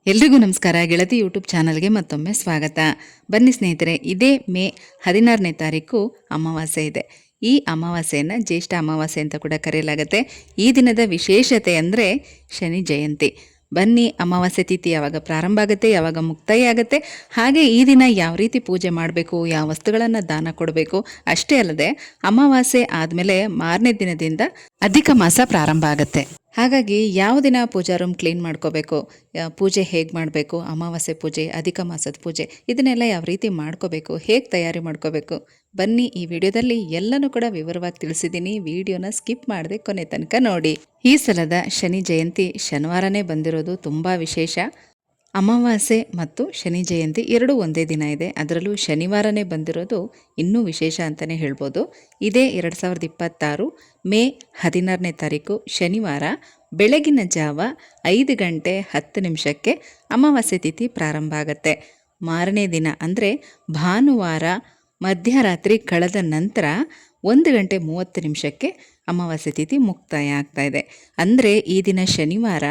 ಎಲ್ರಿಗೂ ನಮಸ್ಕಾರ. ಗೆಳತಿ ಯೂಟ್ಯೂಬ್ ಚಾನಲ್ಗೆ ಮತ್ತೊಮ್ಮೆ ಸ್ವಾಗತ. ಬನ್ನಿ ಸ್ನೇಹಿತರೆ, ಇದೇ ಮೇ 16ನೇ ತಾರೀಕು ಅಮಾವಾಸ್ಯೆ ಇದೆ. ಈ ಅಮಾವಾಸ್ಯೆಯನ್ನು ಜ್ಯೇಷ್ಠ ಅಮಾವಾಸ್ಯೆ ಅಂತ ಕೂಡ ಕರೆಯಲಾಗುತ್ತೆ. ಈ ದಿನದ ವಿಶೇಷತೆ ಅಂದರೆ ಶನಿ ಜಯಂತಿ. ಬನ್ನಿ, ಅಮಾವಾಸ್ಯೆ ತಿಥಿ ಯಾವಾಗ ಪ್ರಾರಂಭ ಆಗುತ್ತೆ, ಯಾವಾಗ ಮುಕ್ತಾಯ ಆಗುತ್ತೆ, ಹಾಗೆ ಈ ದಿನ ಯಾವ ರೀತಿ ಪೂಜೆ ಮಾಡಬೇಕು, ಯಾವ ವಸ್ತುಗಳನ್ನು ದಾನ ಕೊಡಬೇಕು, ಅಷ್ಟೇ ಅಲ್ಲದೆ ಅಮಾವಾಸ್ಯೆ ಆದಮೇಲೆ ಮಾರನೇ ದಿನದಿಂದ ಅಧಿಕ ಮಾಸ ಪ್ರಾರಂಭ ಆಗುತ್ತೆ. ಹಾಗಾಗಿ ಯಾವ ದಿನ ಪೂಜಾ ರೂಮ್ ಕ್ಲೀನ್ ಮಾಡ್ಕೋಬೇಕು, ಪೂಜೆ ಹೇಗೆ ಮಾಡಬೇಕು, ಅಮಾವಾಸ್ಯೆ ಪೂಜೆ, ಅಧಿಕ ಮಾಸದ ಪೂಜೆ, ಇದನ್ನೆಲ್ಲ ಯಾವ ರೀತಿ ಮಾಡ್ಕೋಬೇಕು, ಹೇಗೆ ತಯಾರಿ ಮಾಡ್ಕೋಬೇಕು, ಬನ್ನಿ ಈ ವಿಡಿಯೋದಲ್ಲಿ ಎಲ್ಲನೂ ಕೂಡ ವಿವರವಾಗಿ ತಿಳಿಸಿದ್ದೀನಿ. ವಿಡಿಯೋನ ಸ್ಕಿಪ್ ಮಾಡದೆ ಕೊನೆ ತನಕ ನೋಡಿ. ಈ ಸಲದ ಶನಿ ಜಯಂತಿ ಶನಿವಾರನೇ ಬಂದಿರೋದು ತುಂಬ ವಿಶೇಷ. ಅಮಾವಾಸ್ಯೆ ಮತ್ತು ಶನಿ ಜಯಂತಿ ಎರಡೂ ಒಂದೇ ದಿನ ಇದೆ. ಅದರಲ್ಲೂ ಶನಿವಾರನೇ ಬಂದಿರೋದು ಇನ್ನೂ ವಿಶೇಷ ಅಂತಲೇ ಹೇಳ್ಬೋದು. ಇದೇ 2026 ಮೇ 16ನೇ ತಾರೀಕು ಶನಿವಾರ ಬೆಳಗಿನ ಜಾವ 5 ಗಂಟೆ 10 ನಿಮಿಷಕ್ಕೆ ಅಮಾವಾಸ್ಯೆ ತಿಥಿ ಪ್ರಾರಂಭ ಆಗುತ್ತೆ. ಮಾರನೇ ದಿನ ಅಂದರೆ ಭಾನುವಾರ ಮಧ್ಯರಾತ್ರಿ ಕಳೆದ ನಂತರ 1 ಗಂಟೆ 30 ನಿಮಿಷಕ್ಕೆ ಅಮಾವಾಸ್ಯೆ ತಿಥಿ ಮುಕ್ತಾಯ ಆಗ್ತಾ ಇದೆ. ಅಂದರೆ ಈ ದಿನ ಶನಿವಾರ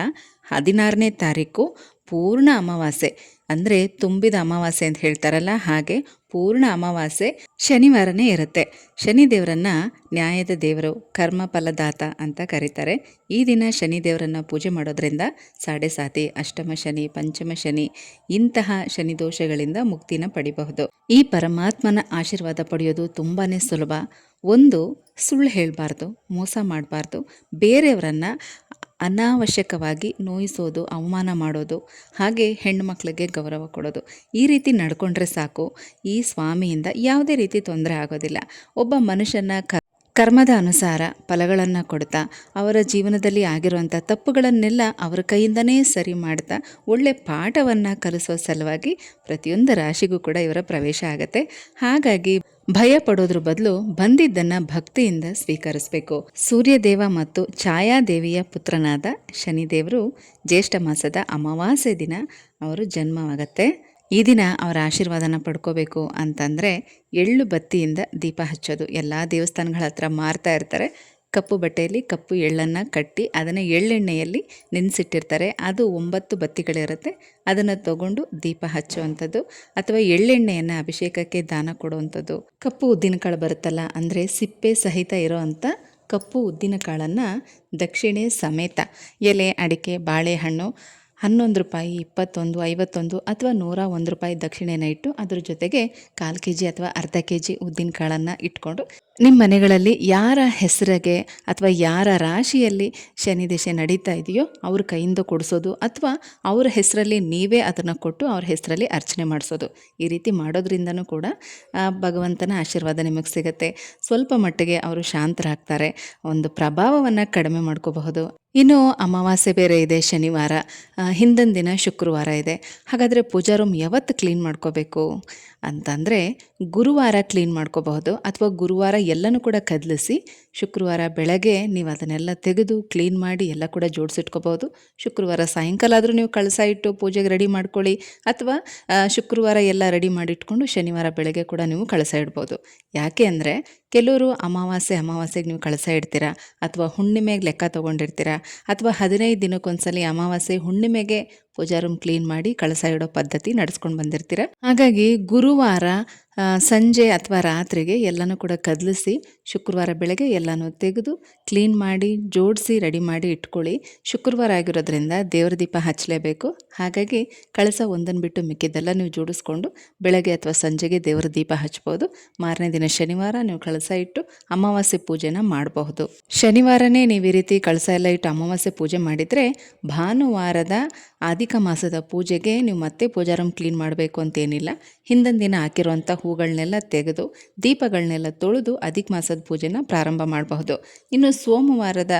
16ನೇ ತಾರೀಕು ಪೂರ್ಣ ಅಮಾವಾಸ್ಯೆ, ಅಂದರೆ ತುಂಬಿದ ಅಮಾವಾಸ್ಯೆ ಅಂತ ಹೇಳ್ತಾರಲ್ಲ, ಹಾಗೆ ಪೂರ್ಣ ಅಮಾವಾಸ್ಯೆ ಶನಿವಾರನೇ ಇರುತ್ತೆ. ಶನಿದೇವರನ್ನು ನ್ಯಾಯದ ದೇವರು, ಕರ್ಮ ಫಲದಾತ ಅಂತ ಕರೀತಾರೆ. ಈ ದಿನ ಶನಿದೇವರನ್ನು ಪೂಜೆ ಮಾಡೋದ್ರಿಂದ ಸಾಡೆ ಸಾತಿ, ಅಷ್ಟಮ ಶನಿ, ಪಂಚಮ ಶನಿ ಇಂತಹ ಶನಿ ದೋಷಗಳಿಂದ ಮುಕ್ತಿನ ಪಡಿಬಹುದು. ಈ ಪರಮಾತ್ಮನ ಆಶೀರ್ವಾದ ಪಡೆಯೋದು ತುಂಬಾ ಸುಲಭ. ಒಂದು, ಸುಳ್ಳು ಹೇಳಬಾರ್ದು, ಮೋಸ ಮಾಡಬಾರ್ದು, ಬೇರೆಯವರನ್ನು ಅನಾವಶ್ಯಕವಾಗಿ ನೋಯಿಸೋದು, ಅವಮಾನ ಮಾಡೋದು, ಹಾಗೆ ಹೆಣ್ಣು ಮಕ್ಕಳಿಗೆ ಗೌರವ ಕೊಡೋದು, ಈ ರೀತಿ ನಡ್ಕೊಂಡ್ರೆ ಸಾಕು. ಈ ಸ್ವಾಮಿಯಿಂದ ಯಾವುದೇ ರೀತಿ ತೊಂದರೆ ಆಗೋದಿಲ್ಲ. ಒಬ್ಬ ಮನುಷ್ಯನ ಕರ್ಮದ ಅನುಸಾರ ಫಲಗಳನ್ನು ಕೊಡ್ತಾ, ಅವರ ಜೀವನದಲ್ಲಿ ಆಗಿರುವಂಥ ತಪ್ಪುಗಳನ್ನೆಲ್ಲ ಅವರ ಕೈಯಿಂದನೇ ಸರಿ ಮಾಡ್ತಾ ಒಳ್ಳೆ ಪಾಠವನ್ನು ಕಲಿಸೋ ಸಲುವಾಗಿ ಪ್ರತಿಯೊಂದು ರಾಶಿಗೂ ಕೂಡ ಇವರ ಪ್ರವೇಶ ಆಗುತ್ತೆ. ಹಾಗಾಗಿ ಭಯ ಪಡೋದ್ರ ಬದಲು ಬಂದಿದ್ದನ್ನು ಭಕ್ತಿಯಿಂದ ಸ್ವೀಕರಿಸಬೇಕು. ಸೂರ್ಯದೇವ ಮತ್ತು ಛಾಯಾದೇವಿಯ ಪುತ್ರನಾದ ಶನಿದೇವರು ಜ್ಯೇಷ್ಠ ಮಾಸದ ಅಮಾವಾಸ್ಯೆ ದಿನ ಅವರು ಜನ್ಮವಾಗತ್ತೆ. ಈ ದಿನ ಅವರ ಆಶೀರ್ವಾದನ ಪಡ್ಕೋಬೇಕು ಅಂತಂದರೆ ಎಳ್ಳು ಬತ್ತಿಯಿಂದ ದೀಪ ಹಚ್ಚೋದು. ಎಲ್ಲ ದೇವಸ್ಥಾನಗಳ ಹತ್ರ ಮಾರ್ತಾ ಇರ್ತಾರೆ. ಕಪ್ಪು ಬಟ್ಟೆಯಲ್ಲಿ ಕಪ್ಪು ಎಳ್ಳನ್ನು ಕಟ್ಟಿ ಅದನ್ನು ಎಳ್ಳೆಣ್ಣೆಯಲ್ಲಿ ನೆನೆಸಿಟ್ಟಿರ್ತಾರೆ. ಅದು 9 ಬತ್ತಿಗಳಿರುತ್ತೆ. ಅದನ್ನು ತಗೊಂಡು ದೀಪ ಹಚ್ಚುವಂಥದ್ದು, ಅಥವಾ ಎಳ್ಳೆಣ್ಣೆಯನ್ನು ಅಭಿಷೇಕಕ್ಕೆ ದಾನ ಕೊಡುವಂಥದ್ದು. ಕಪ್ಪು ಉದ್ದಿನಕಾಳು ಬರುತ್ತಲ್ಲ, ಅಂದರೆ ಸಿಪ್ಪೆ ಸಹಿತ ಇರೋ ಅಂಥ ಕಪ್ಪು ಉದ್ದಿನಕಾಳನ್ನು ದಕ್ಷಿಣೆ ಸಮೇತ ಎಲೆ, ಅಡಿಕೆ, ಬಾಳೆಹಣ್ಣು 11 ರೂಪಾಯಿ, 21, 51 ಅಥವಾ 101 ರೂಪಾಯಿ ದಕ್ಷಿಣೆನ ಇಟ್ಟು ಅದ್ರ ಜೊತೆಗೆ 1/4 kg ಅಥವಾ ಅರ್ಧ kg ಉದ್ದಿನ ಕಾಳನ್ನು ಇಟ್ಕೊಂಡು ನಿಮ್ಮ ಮನೆಗಳಲ್ಲಿ ಯಾರ ಹೆಸರಿಗೆ ಅಥವಾ ಯಾರ ರಾಶಿಯಲ್ಲಿ ಶನಿ ದಶೆ ನಡೀತಾ ಇದೆಯೋ ಅವ್ರ ಕೈಯಿಂದ ಕೊಡಿಸೋದು, ಅಥವಾ ಅವ್ರ ಹೆಸರಲ್ಲಿ ನೀವೇ ಅದನ್ನು ಕೊಟ್ಟು ಅವ್ರ ಹೆಸರಲ್ಲಿ ಅರ್ಚನೆ ಮಾಡಿಸೋದು. ಈ ರೀತಿ ಮಾಡೋದ್ರಿಂದನೂ ಕೂಡ ಭಗವಂತನ ಆಶೀರ್ವಾದ ನಿಮಗೆ ಸಿಗುತ್ತೆ. ಸ್ವಲ್ಪ ಮಟ್ಟಿಗೆ ಅವರು ಶಾಂತರಾಗ್ತಾರೆ, ಒಂದು ಪ್ರಭಾವವನ್ನು ಕಡಿಮೆ ಮಾಡ್ಕೋಬಹುದು. ಇನ್ನು ಅಮಾವಾಸ್ಯೆ ಬೇರೆ ಇದೆ, ಶನಿವಾರ, ಹಿಂದಿನ ದಿನ ಶುಕ್ರವಾರ ಇದೆ. ಹಾಗಾದರೆ ಪೂಜಾ ರೂಮ್ ಯಾವತ್ತು ಕ್ಲೀನ್ ಮಾಡ್ಕೋಬೇಕು ಅಂತಂದರೆ ಗುರುವಾರ ಕ್ಲೀನ್ ಮಾಡ್ಕೋಬಹುದು, ಅಥವಾ ಗುರುವಾರ ಎಲ್ಲನೂ ಕೂಡ ಕದಲಿಸಿ ಶುಕ್ರವಾರ ಬೆಳಗ್ಗೆ ನೀವು ಅದನ್ನೆಲ್ಲ ತೆಗೆದು ಕ್ಲೀನ್ ಮಾಡಿ ಎಲ್ಲ ಕೂಡ ಜೋಡಿಸಿಟ್ಕೋಬಹುದು. ಶುಕ್ರವಾರ ಸಾಯಂಕಾಲ ಆದರೂ ನೀವು ಕಳಸ ಇಟ್ಟು ಪೂಜೆಗೆ ರೆಡಿ ಮಾಡ್ಕೊಳ್ಳಿ, ಅಥವಾ ಶುಕ್ರವಾರ ಎಲ್ಲ ರೆಡಿ ಮಾಡಿಟ್ಕೊಂಡು ಶನಿವಾರ ಬೆಳಗ್ಗೆ ಕೂಡ ನೀವು ಕಳಸ ಇಡ್ಬೋದು. ಯಾಕೆ ಅಂದರೆ ಕೆಲವರು ಅಮಾವಾಸ್ಯೆಗೆ ನೀವು ಕಳಸ ಇಡ್ತೀರಾ, ಅಥವಾ ಹುಣ್ಣಿಮೆಗೆ ಲೆಕ್ಕ ತೊಗೊಂಡಿರ್ತೀರಾ, ಅಥವಾ 15 ದಿನಕ್ಕೊಂದ್ಸಲಿ ಅಮಾವಾಸ್ಯೆ ಹುಣ್ಣಿಮೆಗೆ ಪೂಜಾ ರೂಮ್ ಕ್ಲೀನ್ ಮಾಡಿ ಕಳಸ ಇಡೋ ಪದ್ಧತಿ ನಡೆಸ್ಕೊಂಡು ಬಂದಿರ್ತೀರ. ಹಾಗಾಗಿ ಗುರುವಾರ ಸಂಜೆ ಅಥವಾ ರಾತ್ರಿಗೆ ಎಲ್ಲನೂ ಕೂಡ ಕದಲಿಸಿ ಶುಕ್ರವಾರ ಬೆಳಗ್ಗೆ ಎಲ್ಲನೂ ತೆಗೆದು ಕ್ಲೀನ್ ಮಾಡಿ ಜೋಡಿಸಿ ರೆಡಿ ಮಾಡಿ ಇಟ್ಕೊಳ್ಳಿ. ಶುಕ್ರವಾರ ಆಗಿರೋದ್ರಿಂದ ದೇವ್ರ ದೀಪ ಹಚ್ಚಲೇಬೇಕು. ಹಾಗಾಗಿ ಕಳಸ ಒಂದನ್ನು ಬಿಟ್ಟು ಮಿಕ್ಕಿದ್ದೆಲ್ಲ ನೀವು ಜೋಡಿಸ್ಕೊಂಡು ಬೆಳಗ್ಗೆ ಅಥವಾ ಸಂಜೆಗೆ ದೇವರ ದೀಪ ಹಚ್ಬೋದು. ಮಾರನೇ ದಿನ ಶನಿವಾರ ನೀವು ಕಳಸ ಇಟ್ಟು ಅಮಾವಾಸ್ಯೆ ಪೂಜೆನ ಮಾಡಬಹುದು. ಶನಿವಾರನೇ ನೀವು ಈ ರೀತಿ ಕಳಸ ಎಲ್ಲ ಇಟ್ಟು ಅಮಾವಾಸ್ಯೆ ಪೂಜೆ ಮಾಡಿದರೆ ಭಾನುವಾರದ ಅಧಿಕ ಮಾಸದ ಪೂಜೆಗೆ ನೀವು ಮತ್ತೆ ಪೂಜಾ ರೂಮ್ ಕ್ಲೀನ್ ಮಾಡಬೇಕು ಅಂತೇನಿಲ್ಲ. ಹಿಂದಿನ ದಿನ ಹಾಕಿರುವಂಥ ಹೂಗಳನ್ನೆಲ್ಲ ತೆಗೆದು ದೀಪಗಳನ್ನೆಲ್ಲ ತೊಳೆದು ಅಧಿಕ ಮಾಸದ ಪೂಜೆನ ಪ್ರಾರಂಭ ಮಾಡಬಹುದು. ಇನ್ನು ಸೋಮವಾರದ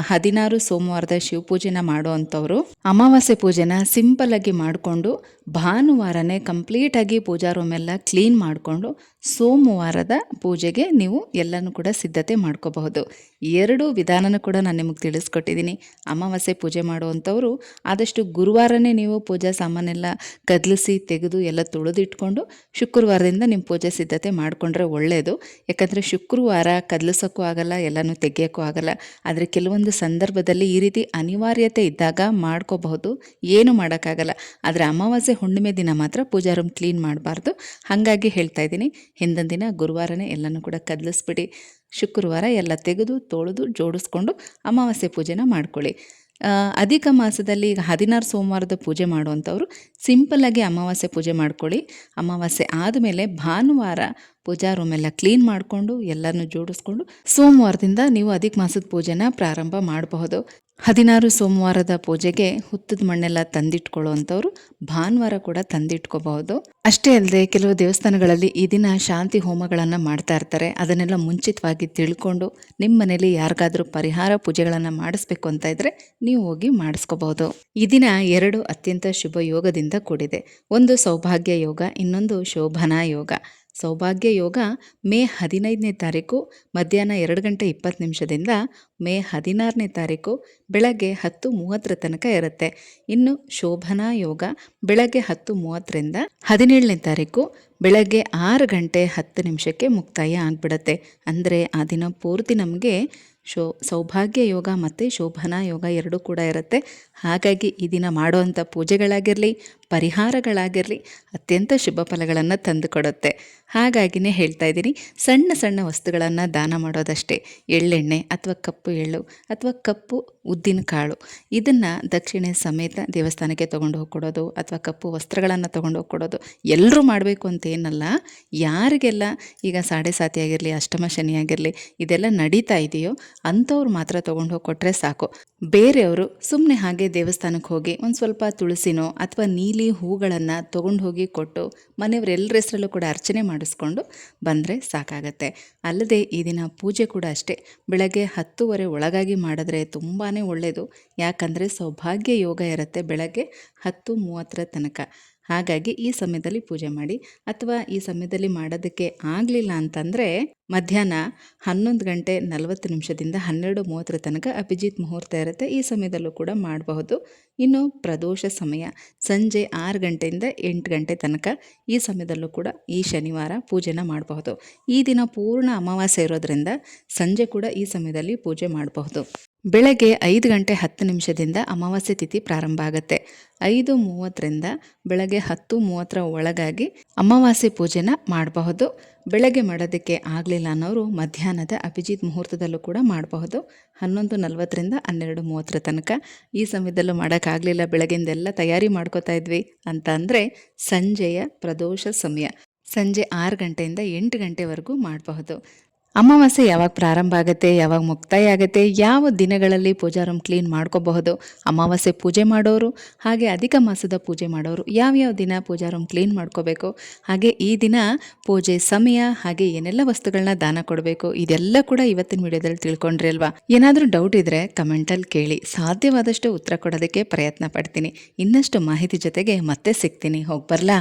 16 ಸೋಮವಾರದ ಶಿವಪೂಜೆನ ಮಾಡುವಂಥವ್ರು ಅಮಾವಾಸ್ಯೆ ಪೂಜೆನ ಸಿಂಪಲ್ ಆಗಿ ಮಾಡಿಕೊಂಡು ಭಾನುವಾರನೇ ಕಂಪ್ಲೀಟಾಗಿ ಪೂಜಾ ರೂಮ್ ಎಲ್ಲ ಕ್ಲೀನ್ ಮಾಡಿಕೊಂಡು ಸೋಮವಾರದ ಪೂಜೆಗೆ ನೀವು ಎಲ್ಲನೂ ಕೂಡ ಸಿದ್ಧತೆ ಮಾಡ್ಕೋಬಹುದು. 2 ವಿಧಾನನೂ ಕೂಡ ನಾನು ನಿಮಗೆ ತಿಳಿಸ್ಕೊಟ್ಟಿದ್ದೀನಿ. ಅಮಾವಾಸ್ಯೆ ಪೂಜೆ ಮಾಡುವಂಥವ್ರು ಆದಷ್ಟು ಗುರುವಾರನೇ ನೀವು ಪೂಜಾ ಸಾಮಾನೆಲ್ಲ ಕದಲಿಸಿ ತೆಗೆದು ಎಲ್ಲ ತೊಳೆದಿಟ್ಕೊಂಡು ಶುಕ್ರವಾರದಿಂದ ನಿಮ್ಮ ಪೂಜೆ ಸಿದ್ಧತೆ ಮಾಡಿಕೊಂಡ್ರೆ ಒಳ್ಳೆಯದು. ಯಾಕಂದರೆ ಶುಕ್ರವಾರ ಕದಲಿಸೋಕ್ಕೂ ಆಗಲ್ಲ, ಎಲ್ಲನೂ ತೆಗಿಯೋಕ್ಕೂ ಆಗಲ್ಲ. ಆದರೆ ಕೆಲವೊಂದು ಸಂದರ್ಭದಲ್ಲಿ ಈ ರೀತಿ ಅನಿವಾರ್ಯತೆ ಇದ್ದಾಗ ಮಾಡ್ಕೋಬಹುದು, ಏನು ಮಾಡೋಕ್ಕಾಗಲ್ಲ. ಆದರೆ ಅಮಾವಾಸ್ಯೆ ಹುಣ್ಣಿಮೆ ದಿನ ಮಾತ್ರ ಪೂಜಾ ರೂಮ್ ಕ್ಲೀನ್ ಮಾಡಬಾರ್ದು. ಹಾಗಾಗಿ ಹೇಳ್ತಾ ಇದ್ದೀನಿ, ಹಿಂದಿನ ದಿನ ಗುರುವಾರನೇ ಎಲ್ಲನೂ ಕೂಡ ಕದಲಿಸ್ಬಿಡಿ. ಶುಕ್ರವಾರ ಎಲ್ಲ ತೆಗೆದು ತೊಳೆದು ಜೋಡಿಸ್ಕೊಂಡು ಅಮಾವಾಸ್ಯೆ ಪೂಜೆನ ಮಾಡ್ಕೊಳ್ಳಿ. ಅಧಿಕ ಮಾಸದಲ್ಲಿ ಈಗ 16 ಸೋಮವಾರದ ಪೂಜೆ ಮಾಡುವಂಥವ್ರು ಸಿಂಪಲ್ಲಾಗಿ ಅಮಾವಾಸ್ಯೆ ಪೂಜೆ ಮಾಡ್ಕೊಳ್ಳಿ. ಅಮಾವಾಸ್ಯೆ ಆದಮೇಲೆ ಭಾನುವಾರ ಪೂಜಾ ರೂಮೆಲ್ಲ ಕ್ಲೀನ್ ಮಾಡಿಕೊಂಡು ಎಲ್ಲನೂ ಜೋಡಿಸ್ಕೊಂಡು ಸೋಮವಾರದಿಂದ ನೀವು ಅಧಿಕ ಮಾಸದ ಪೂಜೆನ ಪ್ರಾರಂಭ ಮಾಡಬಹುದು. 16 ಸೋಮವಾರದ ಪೂಜೆಗೆ ಹುತ್ತದ ಮಣ್ಣೆಲ್ಲ ತಂದಿಟ್ಕೊಳ್ಳುವಂಥವ್ರು ಭಾನುವಾರ ಕೂಡ ತಂದಿಟ್ಕೋಬಹುದು. ಅಷ್ಟೇ ಅಲ್ಲದೆ ಕೆಲವು ದೇವಸ್ಥಾನಗಳಲ್ಲಿ ಈ ದಿನ ಶಾಂತಿ ಹೋಮಗಳನ್ನು ಮಾಡ್ತಾ ಇರ್ತಾರೆ. ಅದನ್ನೆಲ್ಲ ಮುಂಚಿತವಾಗಿ ತಿಳ್ಕೊಂಡು ನಿಮ್ಮ ಮನೇಲಿ ಯಾರಿಗಾದ್ರೂ ಪರಿಹಾರ ಪೂಜೆಗಳನ್ನು ಮಾಡಿಸ್ಬೇಕು ಅಂತ ಇದ್ರೆ ನೀವು ಹೋಗಿ ಮಾಡಿಸ್ಕೋಬಹುದು. ಈ ದಿನ 2 ಅತ್ಯಂತ ಶುಭ ಯೋಗದಿಂದ ಕೂಡಿದೆ. ಒಂದು ಸೌಭಾಗ್ಯ ಯೋಗ, ಇನ್ನೊಂದು ಶೋಭನಾ ಯೋಗ. ಸೌಭಾಗ್ಯ ಯೋಗ ಮೇ 15ನೇ ತಾರೀಕು ಮಧ್ಯಾಹ್ನ 2:20 ಮೇ 16ನೇ ತಾರೀಕು ಬೆಳಗ್ಗೆ 10:30 ತನಕ ಇರುತ್ತೆ. ಇನ್ನು ಶೋಭನಾ ಯೋಗ ಬೆಳಗ್ಗೆ 10:30ರಿಂದ 17ನೇ ತಾರೀಕು ಬೆಳಗ್ಗೆ 6:10 ಮುಕ್ತಾಯ ಆಗಿಬಿಡುತ್ತೆ. ಅಂದರೆ ಆ ದಿನ ಪೂರ್ತಿ ನಮಗೆ ಸೌಭಾಗ್ಯ ಯೋಗ ಮತ್ತು ಶೋಭನಾ ಯೋಗ ಎರಡೂ ಕೂಡ ಇರುತ್ತೆ. ಹಾಗಾಗಿ ಈ ದಿನ ಮಾಡುವಂಥ ಪೂಜೆಗಳಾಗಿರಲಿ, ಪರಿಹಾರಗಳಾಗಿರಲಿ ಅತ್ಯಂತ ಶುಭ ಫಲಗಳನ್ನು ತಂದುಕೊಡುತ್ತೆ. ಹಾಗಾಗಿನೇ ಹೇಳ್ತಾ ಇದ್ದೀನಿ, ಸಣ್ಣ ಸಣ್ಣ ವಸ್ತುಗಳನ್ನು ದಾನ ಮಾಡೋದಷ್ಟೇ. ಎಳ್ಳೆಣ್ಣೆ ಅಥವಾ ಕಪ್ಪು ಎಳ್ಳು ಅಥವಾ ಕಪ್ಪು ಉದ್ದಿನ ಕಾಳು ಇದನ್ನು ದಕ್ಷಿಣೆ ಸಮೇತ ದೇವಸ್ಥಾನಕ್ಕೆ ತೊಗೊಂಡು ಹೋಗಿ ಕೊಡೋದು ಅಥವಾ ಕಪ್ಪು ವಸ್ತ್ರಗಳನ್ನು ತೊಗೊಂಡು ಹೋಗಿ ಕೊಡೋದು ಎಲ್ಲರೂ ಮಾಡಬೇಕು ಅಂತ ಏನಲ್ಲ. ಯಾರಿಗೆಲ್ಲ ಈಗ ಸಾಡೆ ಸಾತಿ ಆಗಿರಲಿ, ಅಷ್ಟಮ ಶನಿ ಆಗಿರಲಿ ಇದೆಲ್ಲ ನಡೀತಾ ಇದೆಯೋ ಅಂಥವ್ರು ಮಾತ್ರ ತೊಗೊಂಡು ಹೋಗಿ ಕೊಟ್ಟರೆ ಸಾಕು. ಬೇರೆಯವರು ಸುಮ್ಮನೆ ಹಾಗೆ ದೇವಸ್ಥಾನಕ್ಕೆ ಹೋಗಿ ಒಂದು ಸ್ವಲ್ಪ ತುಳಸಿನೋ ಅಥವಾ ನೀಲಿ ಹೂಗಳನ್ನು ತೊಗೊಂಡು ಹೋಗಿ ಕೊಟ್ಟು ಮನೆಯವರೆಲ್ಲರ ಹೆಸರಲ್ಲೂ ಕೂಡ ಅರ್ಚನೆ ಮಾಡಿಸ್ಕೊಂಡು ಬಂದರೆ ಸಾಕಾಗತ್ತೆ. ಅಲ್ಲದೆ ಈ ದಿನ ಪೂಜೆ ಕೂಡ ಅಷ್ಟೇ ಬೆಳಗ್ಗೆ 10:30 ಒಳಗಾಗಿ ಮಾಡಿದ್ರೆ ತುಂಬಾ ಒಳ್ಳೆಯದು. ಯಾಕಂದರೆ ಸೌಭಾಗ್ಯ ಯೋಗ ಇರುತ್ತೆ ಬೆಳಗ್ಗೆ 10:30 ತನಕ. ಹಾಗಾಗಿ ಈ ಸಮಯದಲ್ಲಿ ಪೂಜೆ ಮಾಡಿ. ಅಥವಾ ಈ ಸಮಯದಲ್ಲಿ ಮಾಡೋದಕ್ಕೆ ಆಗಲಿಲ್ಲ ಅಂತಂದರೆ ಮಧ್ಯಾಹ್ನ 11:40 12:30 ತನಕ ಅಭಿಜಿತ್ ಮುಹೂರ್ತ ಇರುತ್ತೆ. ಈ ಸಮಯದಲ್ಲೂ ಕೂಡ ಮಾಡಬಹುದು. ಇನ್ನು ಪ್ರದೋಷ ಸಮಯ ಸಂಜೆ 6 ಗಂಟೆಯಿಂದ 8 ಗಂಟೆ ತನಕ, ಈ ಸಮಯದಲ್ಲೂ ಕೂಡ ಈ ಶನಿವಾರ ಪೂಜೆನ ಮಾಡಬಹುದು. ಈ ದಿನ ಪೂರ್ಣ ಅಮಾವಾಸ್ಯೆ ಇರೋದ್ರಿಂದ ಸಂಜೆ ಕೂಡ ಈ ಸಮಯದಲ್ಲಿ ಪೂಜೆ ಮಾಡಬಹುದು. ಬೆಳಗ್ಗೆ 5:10 ಅಮಾವಾಸ್ಯೆ ತಿಥಿ ಪ್ರಾರಂಭ ಆಗುತ್ತೆ. 5:30 ಬೆಳಗ್ಗೆ 10:30 ಒಳಗಾಗಿ ಅಮಾವಾಸ್ಯೆ ಪೂಜೆನ ಮಾಡಬಹುದು. ಬೆಳಗ್ಗೆ ಮಾಡೋದಕ್ಕೆ ಆಗಲಿಲ್ಲ ಅನ್ನೋರು ಮಧ್ಯಾಹ್ನದ ಅಭಿಜಿತ್ ಮುಹೂರ್ತದಲ್ಲೂ ಕೂಡ ಮಾಡಬಹುದು. 11:40 12:30 ತನಕ. ಈ ಸಮಯದಲ್ಲೂ ಮಾಡೋಕ್ಕಾಗಲಿಲ್ಲ, ಬೆಳಗ್ಗೆಯಿಂದೆಲ್ಲ ತಯಾರಿ ಮಾಡ್ಕೋತಾ ಇದ್ವಿ ಅಂತ ಅಂದರೆ ಸಂಜೆಯ ಪ್ರದೋಷ ಸಮಯ ಸಂಜೆ 6 ಗಂಟೆಯಿಂದ 8 ಗಂಟೆವರೆಗೂ ಮಾಡಬಹುದು. ಅಮಾವಾಸ್ಯೆ ಯಾವಾಗ ಪ್ರಾರಂಭ ಆಗುತ್ತೆ, ಯಾವಾಗ ಮುಕ್ತಾಯ ಆಗುತ್ತೆ, ಯಾವ ದಿನಗಳಲ್ಲಿ ಪೂಜಾ ರೂಮ್ ಕ್ಲೀನ್ ಮಾಡ್ಕೋಬಹುದು, ಅಮಾವಾಸ್ಯೆ ಪೂಜೆ ಮಾಡೋರು ಹಾಗೆ ಅಧಿಕ ಮಾಸದ ಪೂಜೆ ಮಾಡೋರು ಯಾವ್ಯಾವ ದಿನ ಪೂಜಾ ರೂಮ್ ಕ್ಲೀನ್ ಮಾಡ್ಕೋಬೇಕು, ಹಾಗೆ ಈ ದಿನ ಪೂಜೆ ಸಮಯ, ಹಾಗೆ ಏನೆಲ್ಲ ವಸ್ತುಗಳನ್ನ ದಾನ ಕೊಡಬೇಕು, ಇದೆಲ್ಲ ಕೂಡ ಇವತ್ತಿನ ವಿಡಿಯೋದಲ್ಲಿ ತಿಳ್ಕೊಂಡ್ರಿ ಅಲ್ವಾ. ಏನಾದರೂ ಡೌಟ್ ಇದ್ದರೆ ಕಮೆಂಟಲ್ಲಿ ಕೇಳಿ, ಸಾಧ್ಯವಾದಷ್ಟು ಉತ್ತರ ಕೊಡೋದಕ್ಕೆ ಪ್ರಯತ್ನ ಪಡ್ತೀನಿ. ಇನ್ನಷ್ಟು ಮಾಹಿತಿ ಜೊತೆಗೆ ಮತ್ತೆ ಸಿಗ್ತೀನಿ. ಹೋಗಿ ಬರ್ಲಾ.